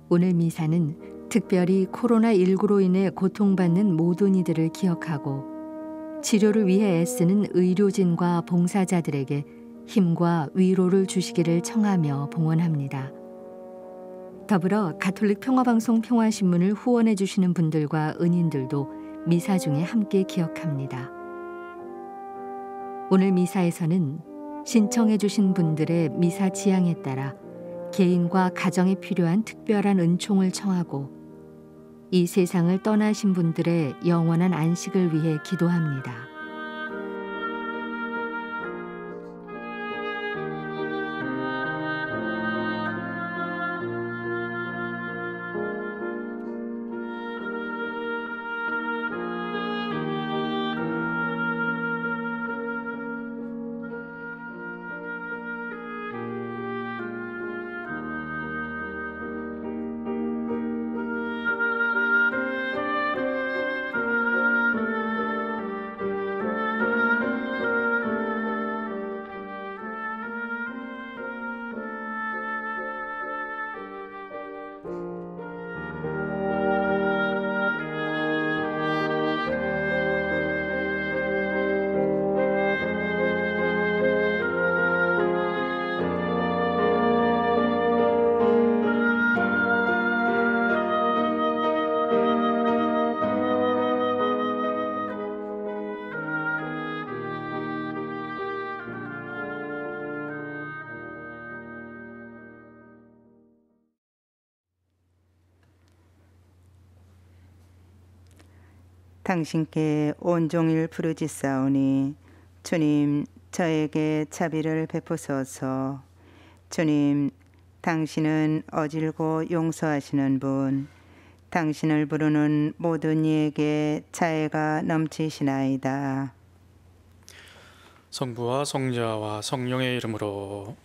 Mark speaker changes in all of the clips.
Speaker 1: 오늘 미사는 특별히 코로나19로 인해 고통받는 모든 이들을 기억하고 치료를 위해 애쓰는 의료진과 봉사자들에게 힘과 위로를 주시기를 청하며 봉헌합니다. 더불어 가톨릭 평화방송 평화신문을 후원해 주시는 분들과 은인들도 미사 중에 함께 기억합니다. 오늘 미사에서는 신청해 주신 분들의 미사 지향에 따라 개인과 가정에 필요한 특별한 은총을 청하고 이 세상을 떠나신 분들의 영원한 안식을 위해 기도합니다.
Speaker 2: 당신께 온종일 부르짖사오니 주님 저에게 자비를 베푸소서. 주님 당신은 어질고 용서하시는 분, 당신을 부르는 모든 이에게 자애가 넘치시나이다.
Speaker 3: 성부와 성자와 성령의 이름으로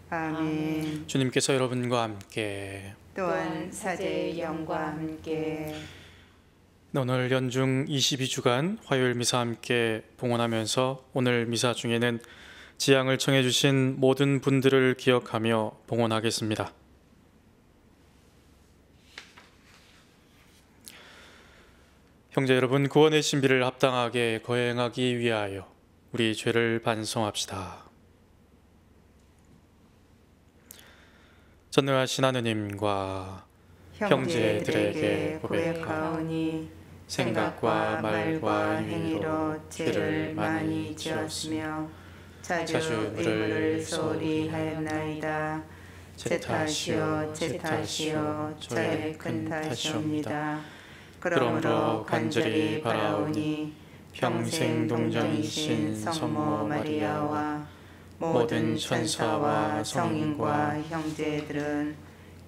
Speaker 2: 아멘.
Speaker 3: 주님께서 여러분과 함께
Speaker 2: 또한 사제의 영과 함께
Speaker 3: 오늘 연중 22주간 화요일 미사 함께 봉헌하면서 오늘 미사 중에는 지향을 청해 주신 모든 분들을 기억하며 봉헌하겠습니다. 형제 여러분, 구원의 신비를 합당하게 거행하기 위하여 우리 죄를 반성합시다. 전능하신 하느님과 형제들에게 고백하오니 생각과 말과 행위로 죄를 많이 지었으며 자주 의를 소홀히 하였나이다. 제 탓이요 저의 큰 탓이옵니다. 그러므로 간절히 바라오니 평생 동정이신 성모 마리아와 모든 천사와 성인과 형제들은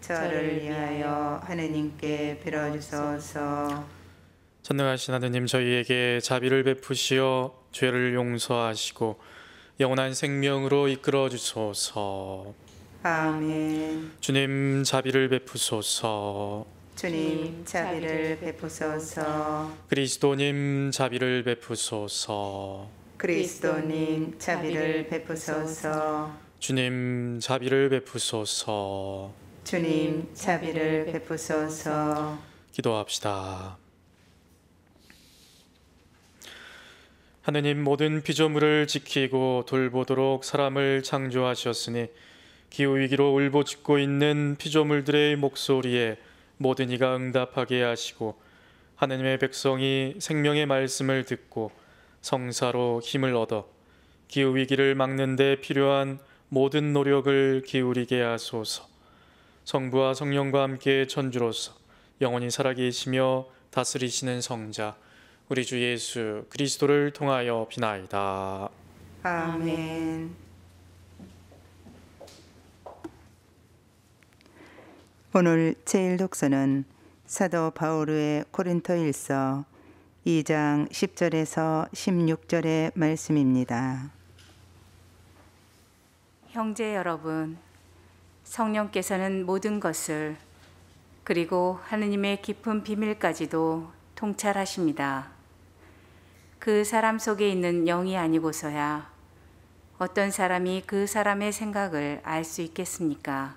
Speaker 3: 저를 위하여 하느님께 빌어주소서. 전능하신 하느님, 저희에게 자비를 베푸시어 죄를 용서하시고 영원한 생명으로 이끌어 주소서.
Speaker 2: 아멘.
Speaker 3: 주님 자비를 베푸소서.
Speaker 2: 주님 자비를 베푸소서.
Speaker 3: 그리스도님 자비를 베푸소서.
Speaker 2: 그리스도님 자비를 베푸소서.
Speaker 3: 주님 자비를 베푸소서.
Speaker 2: 주님 자비를 베푸소서.
Speaker 3: 기도합시다. 하느님, 모든 피조물을 지키고 돌보도록 사람을 창조하셨으니 기후위기로 울부짖고 있는 피조물들의 목소리에 모든 이가 응답하게 하시고 하느님의 백성이 생명의 말씀을 듣고 성사로 힘을 얻어 기후위기를 막는 데 필요한 모든 노력을 기울이게 하소서. 성부와 성령과 함께 천주로서 영원히 살아계시며 다스리시는 성자 우리 주 예수 그리스도를 통하여 비나이다.
Speaker 2: 아멘. 오늘 제일 독서는 사도 바오르의 고린토일서 2장 10절에서 16절의 말씀입니다.
Speaker 4: 형제 여러분, 성령께서는 모든 것을 그리고 하느님의 깊은 비밀까지도 통찰하십니다. 그 사람 속에 있는 영이 아니고서야 어떤 사람이 그 사람의 생각을 알 수 있겠습니까?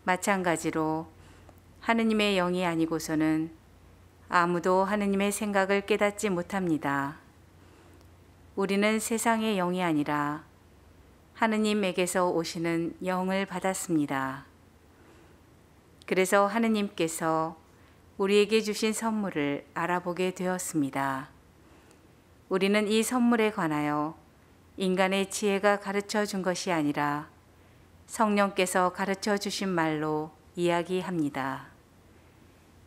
Speaker 4: 마찬가지로 하느님의 영이 아니고서는 아무도 하느님의 생각을 깨닫지 못합니다. 우리는 세상의 영이 아니라 하느님에게서 오시는 영을 받았습니다. 그래서 하느님께서 우리에게 주신 선물을 알아보게 되었습니다. 우리는 이 선물에 관하여 인간의 지혜가 가르쳐 준 것이 아니라 성령께서 가르쳐 주신 말로 이야기합니다.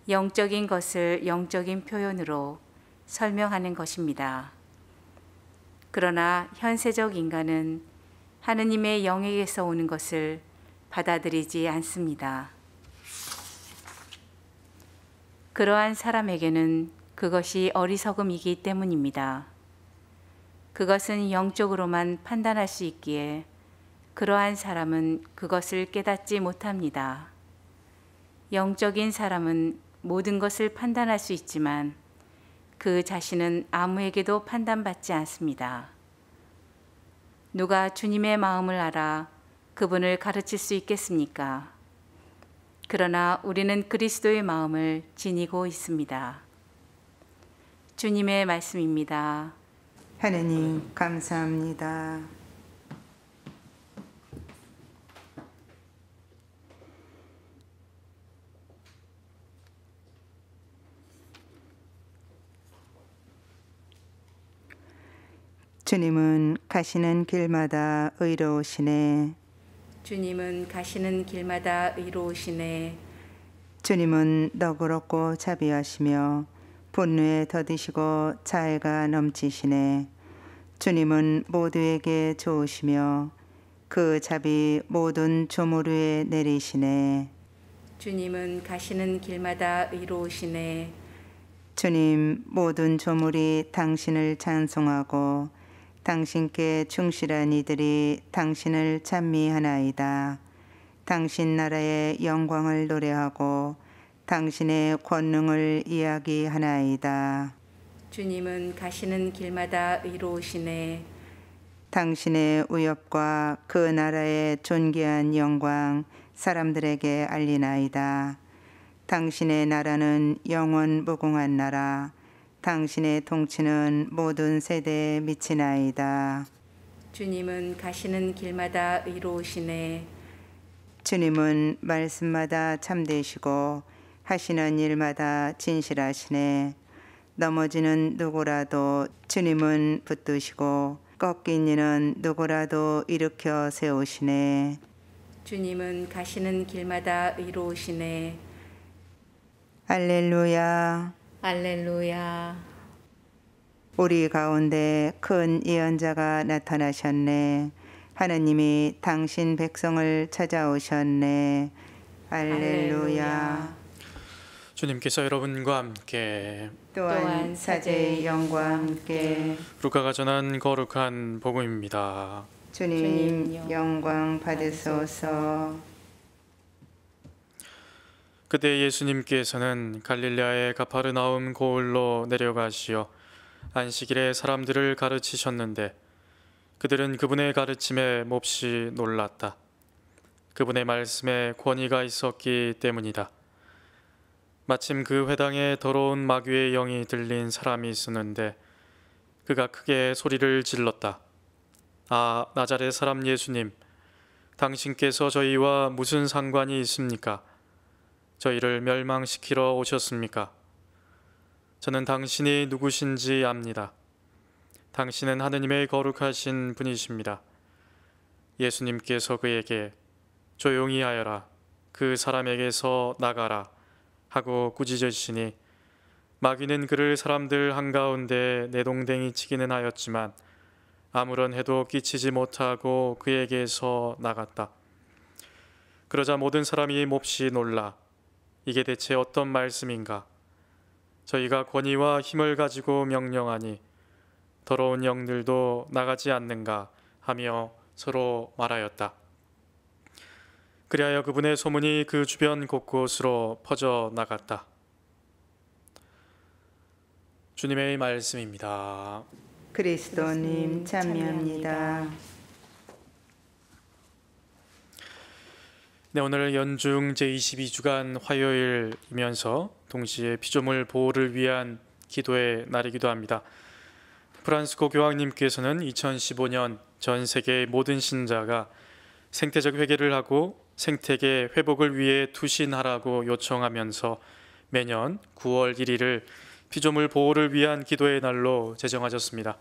Speaker 4: 영적인 것을 영적인 표현으로 설명하는 것입니다. 그러나 현세적 인간은 하느님의 영에게서 오는 것을 받아들이지 않습니다. 그러한 사람에게는 그것이 어리석음이기 때문입니다. 그것은 영적으로만 판단할 수 있기에 그러한 사람은 그것을 깨닫지 못합니다. 영적인 사람은 모든 것을 판단할 수 있지만 그 자신은 아무에게도 판단받지 않습니다. 누가 주님의 마음을 알아 그분을 가르칠 수 있겠습니까? 그러나 우리는 그리스도의 마음을 지니고 있습니다. 주님의 말씀입니다.
Speaker 2: 하느님 감사합니다. 주님은 가시는 길마다 의로우시네.
Speaker 4: 주님은 가시는 길마다 의로우시네.
Speaker 2: 주님은 너그럽고 자비하시며 분노에 더디시고 자애가 넘치시네. 주님은 모두에게 좋으시며 그 자비 모든 조물 위에 내리시네.
Speaker 4: 주님은 가시는 길마다 의로우시네.
Speaker 2: 주님 모든 조물이 당신을 찬송하고 당신께 충실한 이들이 당신을 찬미하나이다. 당신 나라의 영광을 노래하고 당신의 권능을 이야기하나이다.
Speaker 4: 주님은 가시는 길마다 의로우시네.
Speaker 2: 당신의 위엄과 그 나라의 존귀한 영광 사람들에게 알리나이다. 당신의 나라는 영원 무궁한 나라, 당신의 통치는 모든 세대에 미치나이다.
Speaker 4: 주님은 가시는 길마다 의로우시네.
Speaker 2: 주님은 말씀마다 참되시고 하시는 일마다 진실하시네. 넘어지는 누구라도 주님은 붙드시고 꺾인 이는 누구라도 일으켜 세우시네.
Speaker 4: 주님은 가시는 길마다 의로우시네.
Speaker 2: 할렐루야.
Speaker 4: 할렐루야.
Speaker 2: 우리 가운데 큰 예언자가 나타나셨네. 하느님이 당신 백성을 찾아오셨네. 할렐루야.
Speaker 3: 주님께서 여러분과 함께
Speaker 2: 또한 사제의 영과 함께
Speaker 3: 루카가 전한 거룩한 복음입니다.
Speaker 2: 주님 영광 받으소서.
Speaker 3: 그때 예수님께서는 갈릴레아의 가파르나움 고을로 내려가시어 안식일에 사람들을 가르치셨는데 그들은 그분의 가르침에 몹시 놀랐다. 그분의 말씀에 권위가 있었기 때문이다. 마침 그 회당에 더러운 마귀의 영이 들린 사람이 있었는데 그가 크게 소리를 질렀다. 아, 나자렛 사람 예수님, 당신께서 저희와 무슨 상관이 있습니까? 저희를 멸망시키러 오셨습니까? 저는 당신이 누구신지 압니다. 당신은 하느님의 거룩하신 분이십니다. 예수님께서 그에게 조용히 하여라, 그 사람에게서 나가라 하고 꾸짖으시니 마귀는 그를 사람들 한가운데 내동댕이 치기는 하였지만 아무런 해도 끼치지 못하고 그에게서 나갔다. 그러자 모든 사람이 몹시 놀라 이게 대체 어떤 말씀인가? 저희가 권위와 힘을 가지고 명령하니 더러운 영들도 나가지 않는가 하며 서로 말하였다. 그리하여 그분의 소문이 그 주변 곳곳으로 퍼져 나갔다. 주님의 말씀입니다.
Speaker 2: 그리스도님 참여합니다.
Speaker 3: 네, 오늘 연중 제22주간 화요일이면서 동시에 피조물 보호를 위한 기도의 날이기도 합니다. 프란스코 교황님께서는 2015년 전 세계의 모든 신자가 생태적 회개를 하고 생태계 회복을 위해 투신하라고 요청하면서 매년 9월 1일을 피조물 보호를 위한 기도의 날로 제정하셨습니다.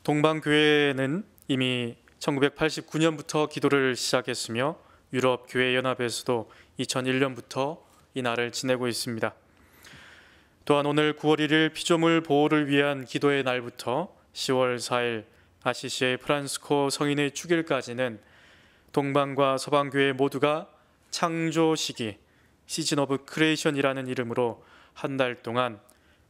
Speaker 3: 동방교회는 이미 1989년부터 기도를 시작했으며 유럽 교회 연합에서도 2001년부터 이 날을 지내고 있습니다. 또한 오늘 9월 1일 피조물 보호를 위한 기도의 날부터 10월 4일 아시시의 프란스코 성인의 축일까지는 동방과 서방 교회 모두가 창조 시기 시즌 오브 크리에이션이라는 이름으로 한 달 동안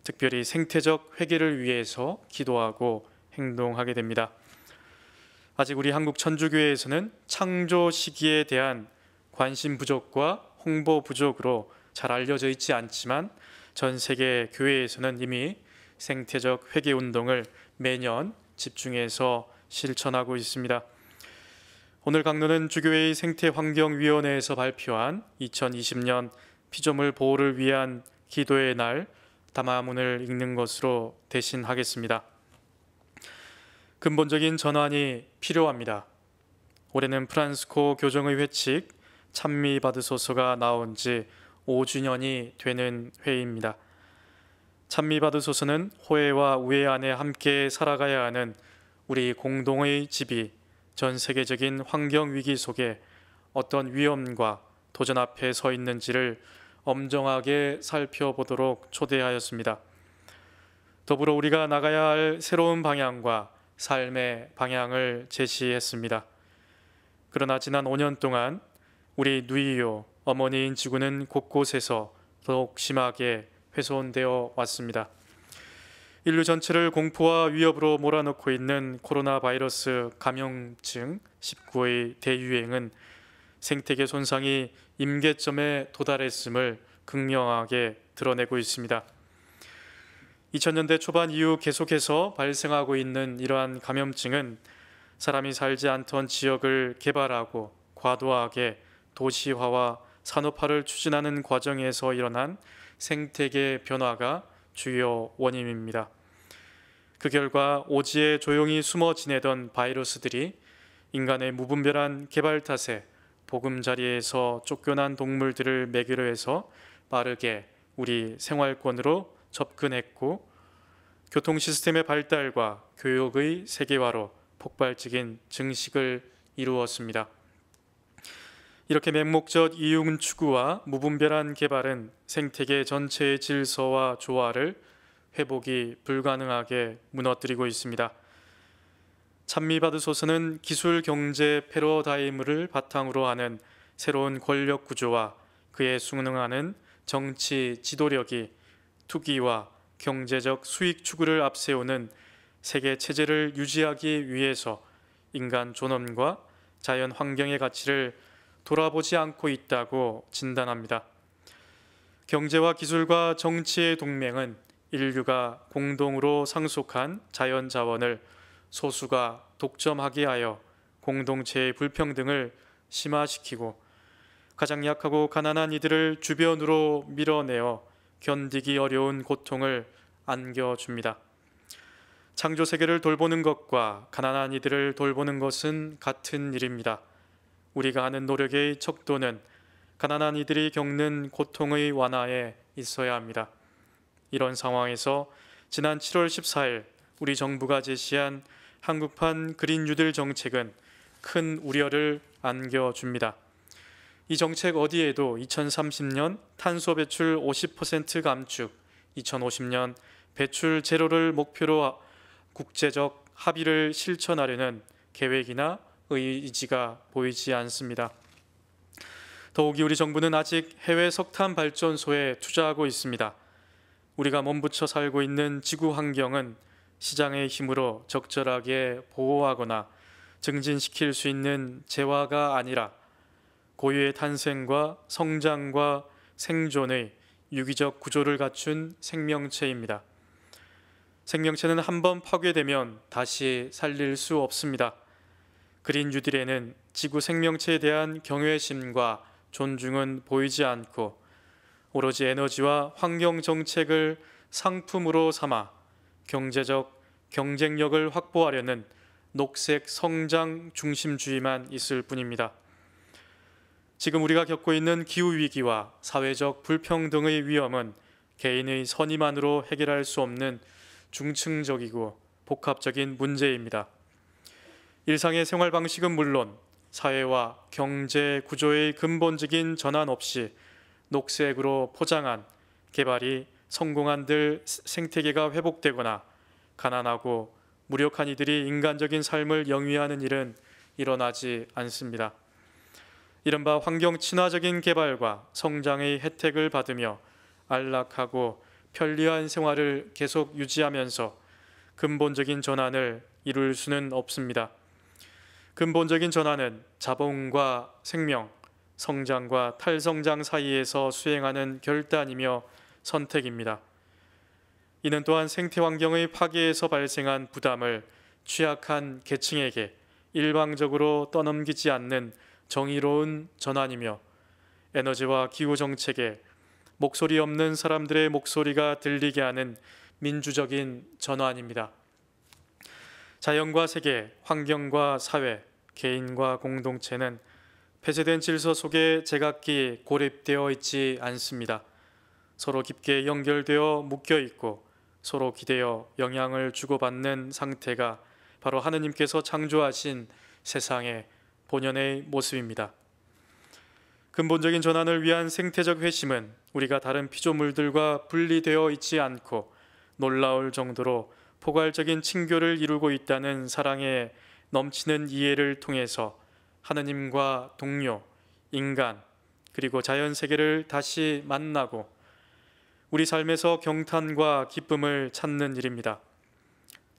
Speaker 3: 특별히 생태적 회개를 위해서 기도하고 행동하게 됩니다. 아직 우리 한국 천주교회에서는 창조 시기에 대한 관심 부족과 홍보 부족으로 잘 알려져 있지 않지만 전 세계 교회에서는 이미 생태적 회개 운동을 매년 집중해서 실천하고 있습니다. 오늘 강론은 주교회의 생태환경위원회에서 발표한 2020년 피조물 보호를 위한 기도의 날 담화문을 읽는 것으로 대신하겠습니다. 근본적인 전환이 필요합니다. 올해는 프란스코 교정의 회칙 찬미 받으소서가 나온 지 5주년이 되는 해입니다. 찬미 받으소서는 호혜와 우애 안에 함께 살아가야 하는 우리 공동의 집이 전 세계적인 환경 위기 속에 어떤 위험과 도전 앞에 서 있는지를 엄정하게 살펴보도록 초대하였습니다. 더불어 우리가 나가야 할 새로운 방향과 삶의 방향을 제시했습니다. 그러나 지난 5년 동안 우리 누이요 어머니인 지구는 곳곳에서 더욱 심하게 훼손되어 왔습니다. 인류 전체를 공포와 위협으로 몰아넣고 있는 코로나 바이러스 감염증 19의 대유행은 생태계 손상이 임계점에 도달했음을 극명하게 드러내고 있습니다. 2000년대 초반 이후 계속해서 발생하고 있는 이러한 감염증은 사람이 살지 않던 지역을 개발하고 과도하게 도시화와 산업화를 추진하는 과정에서 일어난 생태계 변화가 주요 원인입니다. 그 결과 오지에 조용히 숨어 지내던 바이러스들이 인간의 무분별한 개발 탓에 보금자리에서 쫓겨난 동물들을 먹이려 해서 빠르게 우리 생활권으로 접근했고 교통 시스템의 발달과 교육의 세계화로 폭발적인 증식을 이루었습니다. 이렇게 맹목적 이윤 추구와 무분별한 개발은 생태계 전체의 질서와 조화를 회복이 불가능하게 무너뜨리고 있습니다. 찬미받으소서는 기술 경제 패러다임을 바탕으로 하는 새로운 권력 구조와 그에 순응하는 정치 지도력이 투기와 경제적 수익 추구를 앞세우는 세계 체제를 유지하기 위해서 인간 존엄과 자연 환경의 가치를 돌아보지 않고 있다고 진단합니다. 경제와 기술과 정치의 동맹은 인류가 공동으로 상속한 자연 자원을 소수가 독점하게 하여 공동체의 불평등을 심화시키고 가장 약하고 가난한 이들을 주변으로 밀어내어 견디기 어려운 고통을 안겨줍니다. 창조 세계를 돌보는 것과 가난한 이들을 돌보는 것은 같은 일입니다. 우리가 하는 노력의 척도는 가난한 이들이 겪는 고통의 완화에 있어야 합니다. 이런 상황에서 지난 7월 14일 우리 정부가 제시한 한국판 그린 뉴딜 정책은 큰 우려를 안겨줍니다. 이 정책 어디에도 2030년 탄소 배출 50% 감축, 2050년 배출 제로를 목표로 국제적 합의를 실천하려는 계획이나 의지가 보이지 않습니다. 더욱이 우리 정부는 아직 해외 석탄 발전소에 투자하고 있습니다. 우리가 몸부쳐 살고 있는 지구 환경은 시장의 힘으로 적절하게 보호하거나 증진시킬 수 있는 재화가 아니라 고유의 탄생과 성장과 생존의 유기적 구조를 갖춘 생명체입니다. 생명체는 한번 파괴되면 다시 살릴 수 없습니다. 그린 뉴딜에는 지구 생명체에 대한 경외심과 존중은 보이지 않고 오로지 에너지와 환경 정책을 상품으로 삼아 경제적 경쟁력을 확보하려는 녹색 성장 중심주의만 있을 뿐입니다. 지금 우리가 겪고 있는 기후위기와 사회적 불평등의 위험은 개인의 선의만으로 해결할 수 없는 중층적이고 복합적인 문제입니다. 일상의 생활 방식은 물론 사회와 경제 구조의 근본적인 전환 없이 녹색으로 포장한 개발이 성공한들 생태계가 회복되거나 가난하고 무력한 이들이 인간적인 삶을 영위하는 일은 일어나지 않습니다. 이른바 환경 친화적인 개발과 성장의 혜택을 받으며 안락하고 편리한 생활을 계속 유지하면서 근본적인 전환을 이룰 수는 없습니다. 근본적인 전환은 자본과 생명, 성장과 탈성장 사이에서 수행하는 결단이며 선택입니다. 이는 또한 생태 환경의 파괴에서 발생한 부담을 취약한 계층에게 일방적으로 떠넘기지 않는 정의로운 전환이며 에너지와 기후 정책에 목소리 없는 사람들의 목소리가 들리게 하는 민주적인 전환입니다. 자연과 세계, 환경과 사회, 개인과 공동체는 폐쇄된 질서 속에 제각기 고립되어 있지 않습니다. 서로 깊게 연결되어 묶여 있고 서로 기대어 영향을 주고받는 상태가 바로 하느님께서 창조하신 세상의 본연의 모습입니다. 근본적인 전환을 위한 생태적 회심은 우리가 다른 피조물들과 분리되어 있지 않고 놀라울 정도로 포괄적인 친교를 이루고 있다는 사랑의 넘치는 이해를 통해서 하느님과 동료, 인간, 그리고 자연 세계를 다시 만나고 우리 삶에서 경탄과 기쁨을 찾는 일입니다.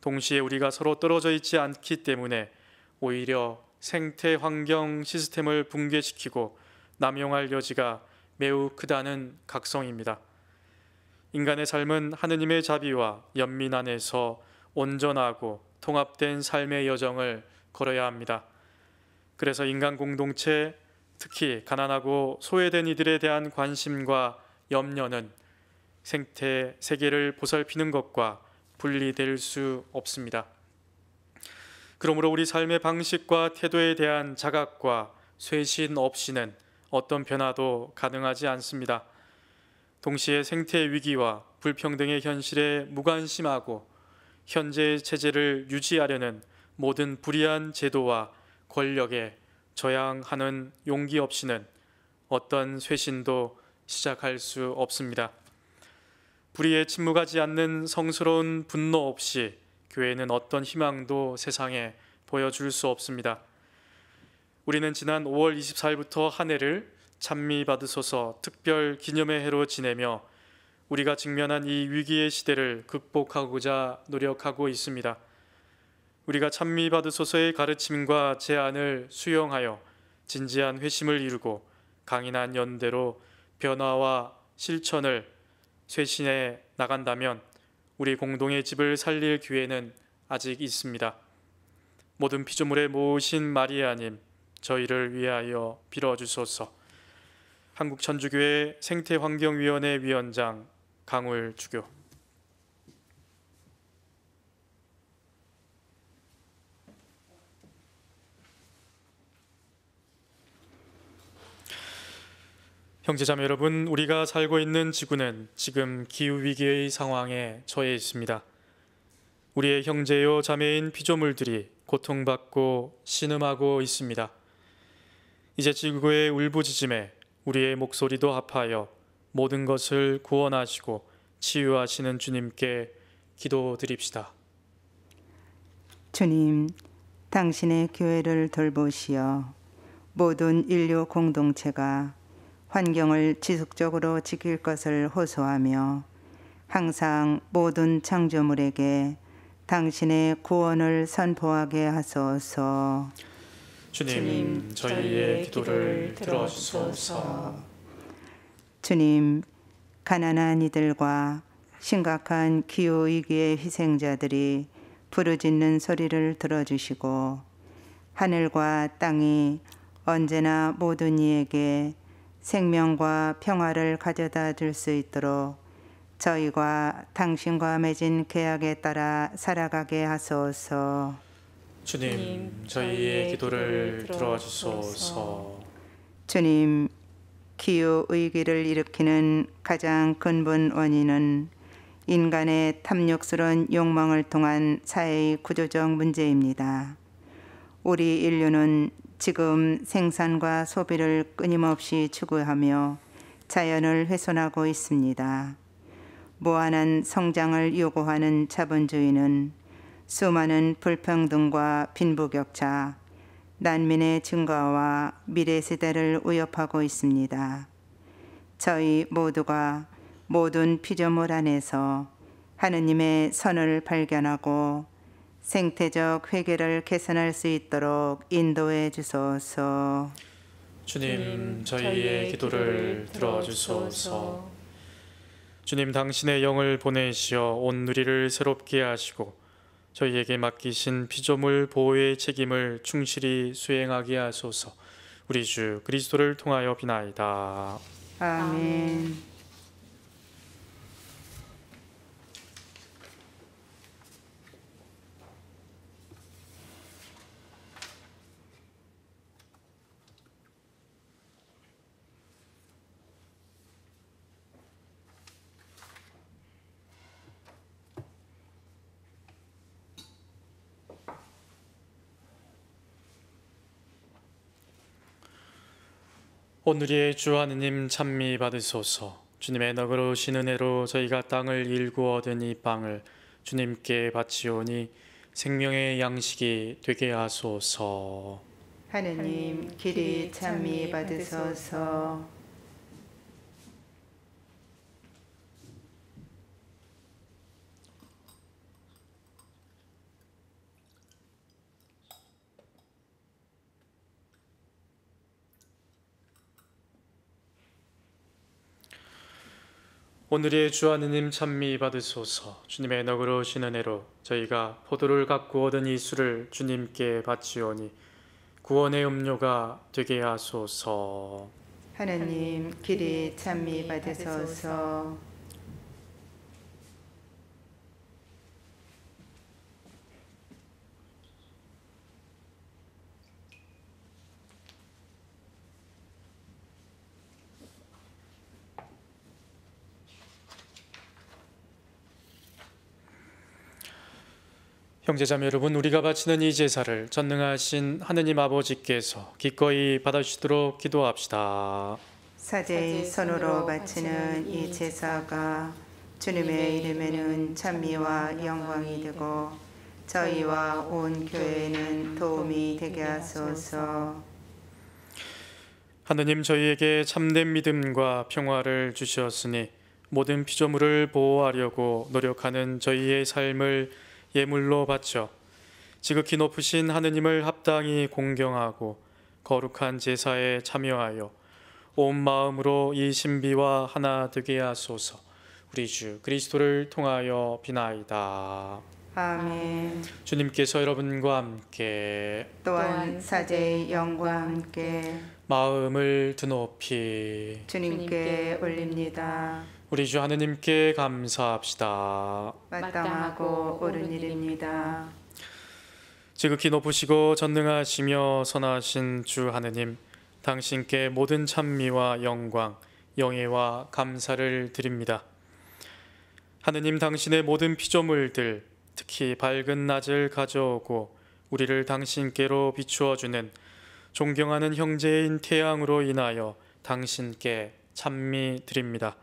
Speaker 3: 동시에 우리가 서로 떨어져 있지 않기 때문에 오히려 생태 환경 시스템을 붕괴시키고 남용할 여지가 매우 크다는 각성입니다. 인간의 삶은 하느님의 자비와 연민 안에서 온전하고 통합된 삶의 여정을 걸어야 합니다. 그래서 인간 공동체, 특히 가난하고 소외된 이들에 대한 관심과 염려는 생태 세계를 보살피는 것과 분리될 수 없습니다. 그러므로 우리 삶의 방식과 태도에 대한 자각과 쇄신 없이는 어떤 변화도 가능하지 않습니다. 동시에 생태 위기와 불평등의 현실에 무관심하고 현재의 체제를 유지하려는 모든 불의한 제도와 권력에 저항하는 용기 없이는 어떤 쇄신도 시작할 수 없습니다. 불의에 침묵하지 않는 성스러운 분노 없이 교회는 어떤 희망도 세상에 보여줄 수 없습니다. 우리는 지난 5월 24일부터 한 해를 찬미 받으소서 특별 기념의 해로 지내며 우리가 직면한 이 위기의 시대를 극복하고자 노력하고 있습니다. 우리가 찬미 받으소서의 가르침과 제안을 수용하여 진지한 회심을 이루고 강인한 연대로 변화와 실천을 쇄신해 나간다면 우리 공동의 집을 살릴 기회는 아직 있습니다. 모든 피조물의 모으신 마리아님, 저희를 위하여 빌어주소서. 한국천주교회 생태환경위원회 위원장 강울 주교. 형제자매 여러분, 우리가 살고 있는 지구는 지금 기후위기의 상황에 처해 있습니다. 우리의 형제요 자매인 피조물들이 고통받고 신음하고 있습니다. 이제 지구의 울부짖음에 우리의 목소리도 합하여 모든 것을 구원하시고 치유하시는 주님께 기도드립시다.
Speaker 2: 주님, 당신의 교회를 돌보시어 모든 인류 공동체가 환경을 지속적으로 지킬 것을 호소하며 항상 모든 창조물에게 당신의 구원을 선포하게 하소서.
Speaker 3: 주님, 저희의 기도를 들어주소서.
Speaker 2: 주님, 가난한 이들과 심각한 기후위기의 희생자들이 부르짖는 소리를 들어주시고 하늘과 땅이 언제나 모든 이에게 생명과 평화를 가져다 줄 수 있도록 저희가 당신과 맺은 계약에 따라 살아가게 하소서.
Speaker 3: 주님, 저희의 기도를 들어주소서.
Speaker 2: 주님, 기후 위기를 일으키는 가장 근본 원인은 인간의 탐욕스러운 욕망을 통한 사회의 구조적 문제입니다. 우리 인류는 지금 생산과 소비를 끊임없이 추구하며 자연을 훼손하고 있습니다. 무한한 성장을 요구하는 자본주의는 수많은 불평등과 빈부격차, 난민의 증가와 미래 세대를 위협하고 있습니다. 저희 모두가 모든 피조물 안에서 하느님의 선을 발견하고 생태적 회계를 개선할 수 있도록 인도해 주소서.
Speaker 3: 주님, 저희의 기도를 들어주소서. 주님, 당신의 영을 보내시어 온 누리를 새롭게 하시고 저희에게 맡기신 피조물 보호의 책임을 충실히 수행하게 하소서. 우리 주 그리스도를 통하여 비나이다.
Speaker 2: 아멘.
Speaker 3: 오늘의 주 하느님 찬미 받으소서. 주님의 너그러우신 은혜로 저희가 땅을 일구 얻은 이 빵을 주님께 바치오니 생명의 양식이 되게 하소서.
Speaker 2: 하느님, 길이 찬미 받으소서.
Speaker 3: 오늘의 주 하느님 찬미 받으소서. 주님의 너그러우신 은혜로 저희가 포도를 갖고 얻은 이 술을 주님께 바치오니 구원의 음료가 되게 하소서.
Speaker 2: 하느님, 길이 찬미 받으소서.
Speaker 3: 형제자매 여러분, 우리가 바치는 이 제사를 전능하신 하느님 아버지께서 기꺼이 받아주시도록 기도합시다.
Speaker 2: 사제의 손으로 바치는 이 제사가 주님의 이름에는 찬미와 영광이 되고 저희와 온 교회에는 도움이 되게 하소서.
Speaker 3: 하느님, 저희에게 참된 믿음과 평화를 주셨으니 모든 피조물을 보호하려고 노력하는 저희의 삶을 예물로 바쳐 지극히 높으신 하느님을 합당히 공경하고 거룩한 제사에 참여하여 온 마음으로 이 신비와 하나 되게 하소서. 우리 주 그리스도를 통하여 비나이다.
Speaker 2: 아멘.
Speaker 3: 주님께서 여러분과 함께
Speaker 2: 또한 사제의 영과 함께
Speaker 3: 마음을 드높이
Speaker 2: 주님께 올립니다.
Speaker 3: 우리 주 하느님께 감사합시다.
Speaker 2: 마땅하고 옳은 일입니다.
Speaker 3: 지극히 높으시고 전능하시며 선하신 주 하느님, 당신께 모든 찬미와 영광, 영예와 감사를 드립니다. 하느님, 당신의 모든 피조물들, 특히 밝은 낮을 가져오고 우리를 당신께로 비추어 주는 존경하는 형제인 태양으로 인하여 당신께 찬미 드립니다.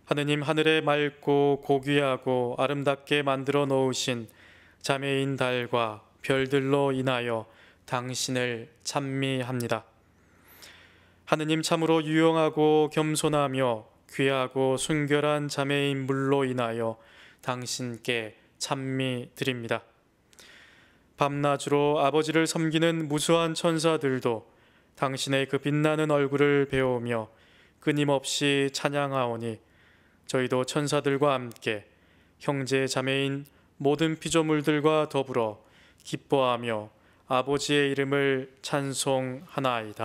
Speaker 3: 하느님, 하늘에 맑고 고귀하고 아름답게 만들어 놓으신 자매인 달과 별들로 인하여 당신을 찬미합니다. 하느님, 참으로 유용하고 겸손하며 귀하고 순결한 자매인 물로 인하여 당신께 찬미 드립니다. 밤낮으로 아버지를 섬기는 무수한 천사들도 당신의 그 빛나는 얼굴을 배우며 끊임없이 찬양하오니 저희도 천사들과 함께 형제 자매인 모든 피조물들과 더불어 기뻐하며 아버지의 이름을 찬송하나이다.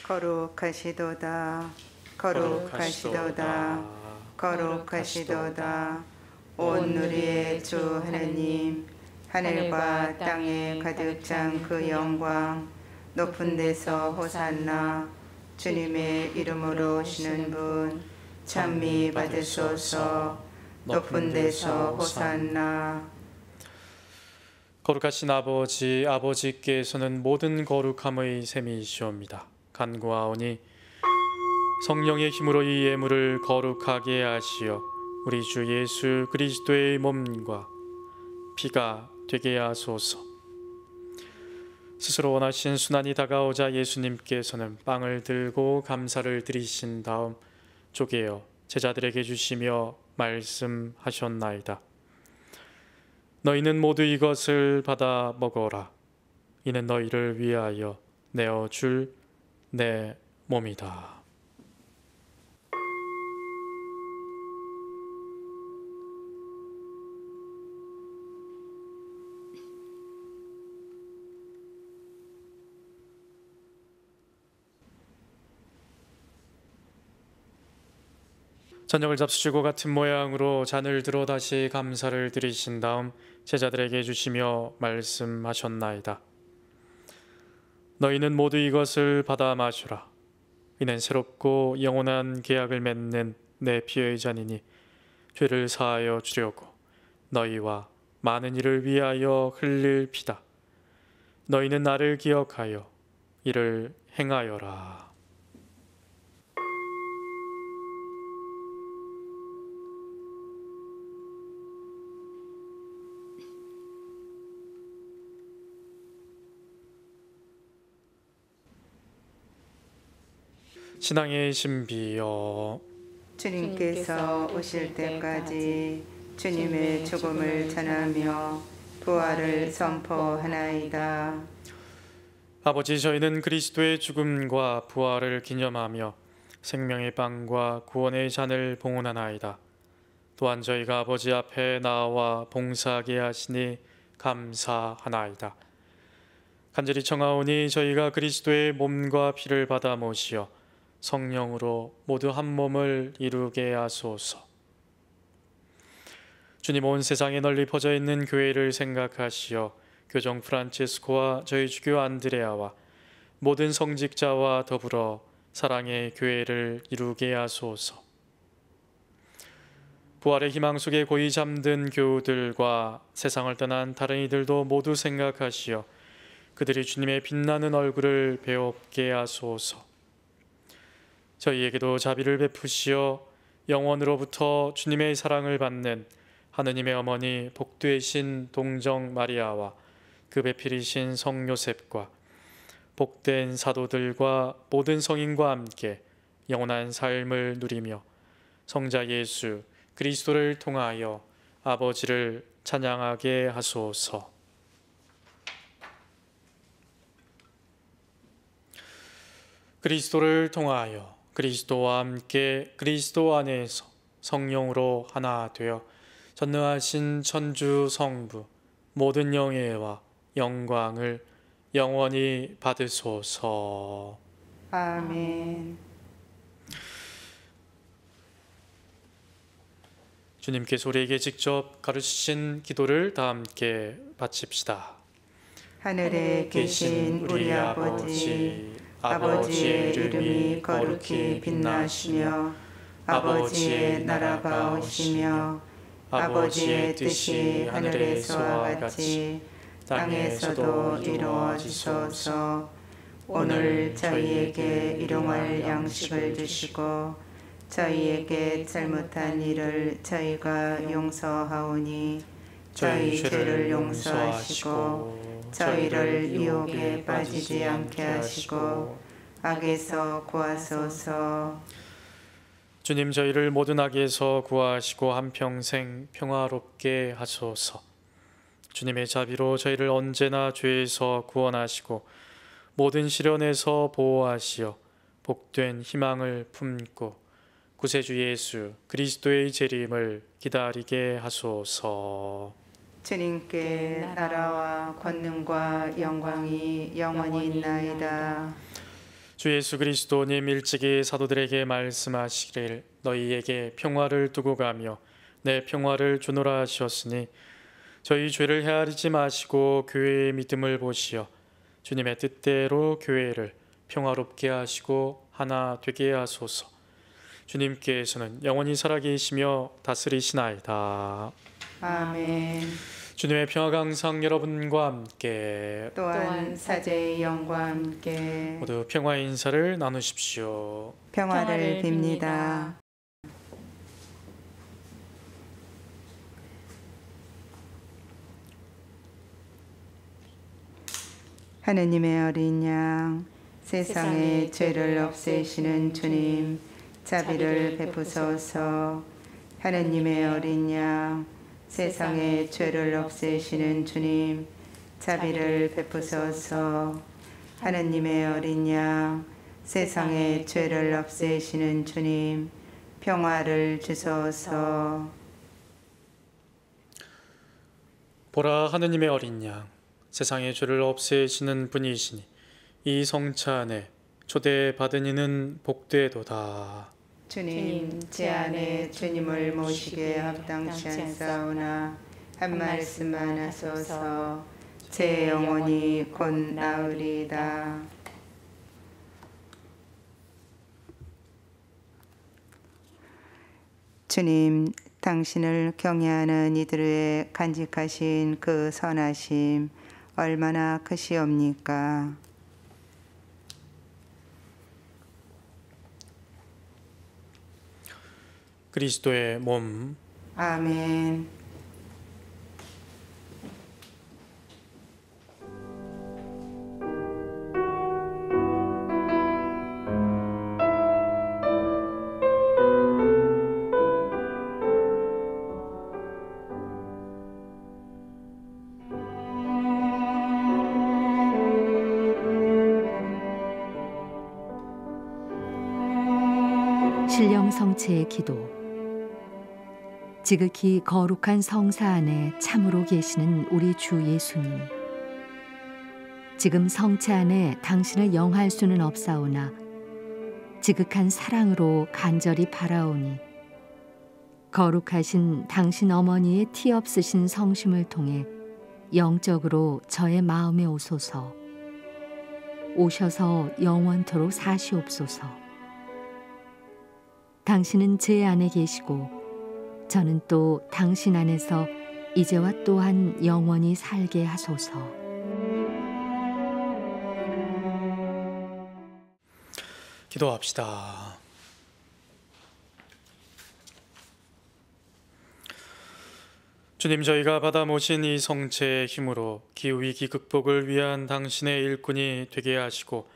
Speaker 2: 거룩하시도다. 거룩하시도다. 거룩하시도다. 온 누리의 주 하느님, 하늘과 땅에 가득 찬 그 영광, 높은 데서 호산나. 주님의 이름으로 오시는 분 찬미 받으소서. 높은 데서 호산나.
Speaker 3: 거룩하신 아버지, 아버지께서는 모든 거룩함의 셈이시옵니다. 간구하오니 성령의 힘으로 이 예물을 거룩하게 하시어 우리 주 예수 그리스도의 몸과 피가 되게 하소서. 스스로 원하신 순환이 다가오자 예수님께서는 빵을 들고 감사를 드리신 다음 쪼개어 제자들에게 주시며 말씀하셨나이다. 너희는 모두 이것을 받아 먹어라. 이는 너희를 위하여 내어줄 내 몸이다. 저녁을 잡수시고 같은 모양으로 잔을 들어 다시 감사를 드리신 다음 제자들에게 주시며 말씀하셨나이다. 너희는 모두 이것을 받아 마시라. 이는 새롭고 영원한 계약을 맺는 내 피의 잔이니 죄를 사하여 주려고 너희와 많은 이를 위하여 흘릴 피다. 너희는 나를 기억하여 이를 행하여라. 신앙의 신비여,
Speaker 2: 주님께서 오실 때까지 주님의 죽음을 전하며 부활을 선포하나이다.
Speaker 3: 아버지, 저희는 그리스도의 죽음과 부활을 기념하며 생명의 빵과 구원의 잔을 봉헌하나이다. 또한 저희가 아버지 앞에 나와 봉사하게 하시니 감사하나이다. 간절히 청하오니 저희가 그리스도의 몸과 피를 받아 모시어 성령으로 모두 한 몸을 이루게 하소서. 주님, 온 세상에 널리 퍼져 있는 교회를 생각하시어 교정 프란치스코와 저희 주교 안드레아와 모든 성직자와 더불어 사랑의 교회를 이루게 하소서. 부활의 희망 속에 고이 잠든 교우들과 세상을 떠난 다른 이들도 모두 생각하시어 그들이 주님의 빛나는 얼굴을 배웁게 하소서. 저희에게도 자비를 베푸시어 영원으로부터 주님의 사랑을 받는 하느님의 어머니 복되신 동정 마리아와 그 배필이신 성 요셉과 복된 사도들과 모든 성인과 함께 영원한 삶을 누리며 성자 예수 그리스도를 통하여 아버지를 찬양하게 하소서. 그리스도를 통하여 그리스도와 함께 그리스도 안에서 성령으로 하나 되어 전능하신 천주 성부 모든 영예와 영광을 영원히 받으소서.
Speaker 2: 아멘.
Speaker 3: 주님께서 우리에게 직접 가르치신 기도를 다 함께 바칩시다.
Speaker 2: 하늘에 계신 우리 아버지, 아버지의 이름이 거룩히 빛나시며 아버지의 나라가 오시며 아버지의 뜻이 하늘에서와 같이 땅에서도 이루어지소서. 오늘 저희에게 일용할 양식을 주시고 저희에게 잘못한 일을 저희가 용서하오니 저희 죄를 용서하시고 저희를 유혹에 빠지지 않게 하시고 악에서 구하소서.
Speaker 3: 주님, 저희를 모든 악에서 구하시고 한평생 평화롭게 하소서. 주님의 자비로 저희를 언제나 죄에서 구원하시고 모든 시련에서 보호하시어 복된 희망을 품고 구세주 예수 그리스도의 재림을 기다리게 하소서.
Speaker 2: 주님께 나라와 권능과 영광이 영원히 있나이다.
Speaker 3: 주 예수 그리스도님 일찍이 사도들에게 말씀하시기를 너희에게 평화를 두고 가며 내 평화를 주노라 하셨으니 저희 죄를 헤아리지 마시고 교회의 믿음을 보시어 주님의 뜻대로 교회를 평화롭게 하시고 하나 되게 하소서. 주님께서는 영원히 살아계시며 다스리시나이다.
Speaker 2: 아멘.
Speaker 3: 주님의 평화가 항상 여러분과 함께
Speaker 2: 또한 사제의 영과 함께
Speaker 3: 모두 평화의 인사를 나누십시오.
Speaker 2: 평화를 빕니다. 하느님의 어린 양, 세상의 죄를 없애시는 주님, 자비를 베푸소서. 하느님의 어린 양, 세상의 죄를 없애시는 주님, 자비를 베푸소서. 하느님의 어린 양, 세상의 죄를 없애시는 주님, 평화를 주소서.
Speaker 3: 보라, 하느님의 어린 양, 세상의 죄를 없애시는 분이시니 이 성차 안에 초대받은 이는 복되도다.
Speaker 2: 주님, 제 안에 주님을 모시기에 합당치 않사오나 한 말씀만 하소서. 제 영혼이 곧 나으리이다. 주님, 당신을 경외하는 이들의 간직하신 그 선하심 얼마나 크시옵니까?
Speaker 3: 그리스도의 몸.
Speaker 2: 아멘.
Speaker 1: 신령 성체의 기도. 지극히 거룩한 성사 안에 참으로 계시는 우리 주 예수님. 지금 성체 안에 당신을 영할 수는 없사오나 지극한 사랑으로 간절히 바라오니 거룩하신 당신 어머니의 티 없으신 성심을 통해 영적으로 저의 마음에 오소서. 오셔서 영원토록 사시옵소서. 당신은 제 안에 계시고 저는 또 당신 안에서 이제와 또한 영원히 살게 하소서.
Speaker 3: 기도합시다. 주님, 저희가 받아 모신 이 성체의 힘으로 기후위기 극복을 위한 당신의 일꾼이 되게 하시고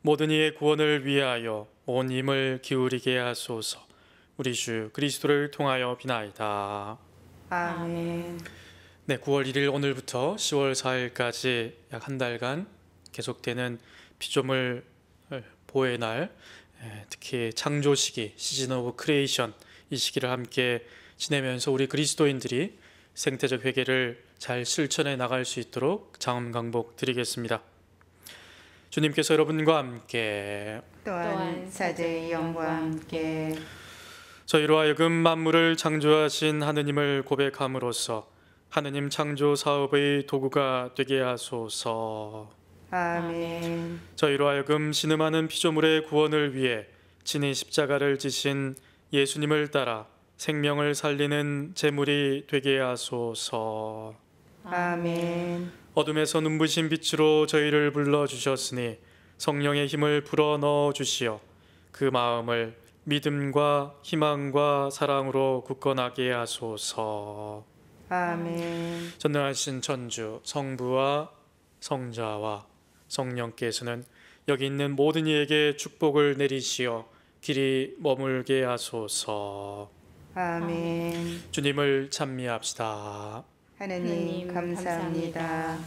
Speaker 3: 모든 이의 구원을 위하여 온 힘을 기울이게 하소서. 우리 주 그리스도를 통하여 비나이다.
Speaker 2: 아멘.
Speaker 3: 네, 9월 1일 오늘부터 10월 4일까지 약 한 달간 계속되는 피조물 보호의 날, 특히 창조 시기, 시즌 오브 크리에이션, 이 시기를 함께 지내면서 우리 그리스도인들이 생태적 회개를 잘 실천해 나갈 수 있도록 장엄 강복 드리겠습니다. 주님께서 여러분과 함께
Speaker 2: 또한 사제의 영과 함께
Speaker 3: 저희로 하여금 만물을 창조하신 하느님을 고백함으로써 하느님 창조 사업의 도구가 되게 하소서.
Speaker 2: 아멘.
Speaker 3: 저희로 하여금 신음하는 피조물의 구원을 위해 친히 십자가를 지신 예수님을 따라 생명을 살리는 제물이 되게 하소서.
Speaker 2: 아멘.
Speaker 3: 어둠에서 눈부신 빛으로 저희를 불러주셨으니 성령의 힘을 불어넣어 주시어 그 마음을 믿음과 희망과 사랑으로 굳건하게 하소서.
Speaker 2: 아멘.
Speaker 3: 전능하신 천주 성부와 성자와 성령께서는 여기 있는 모든 이에게 축복을 내리시어 길이 머물게 하소서.
Speaker 2: 아멘.
Speaker 3: 주님을 찬미합시다.
Speaker 2: 하느님 감사합니다.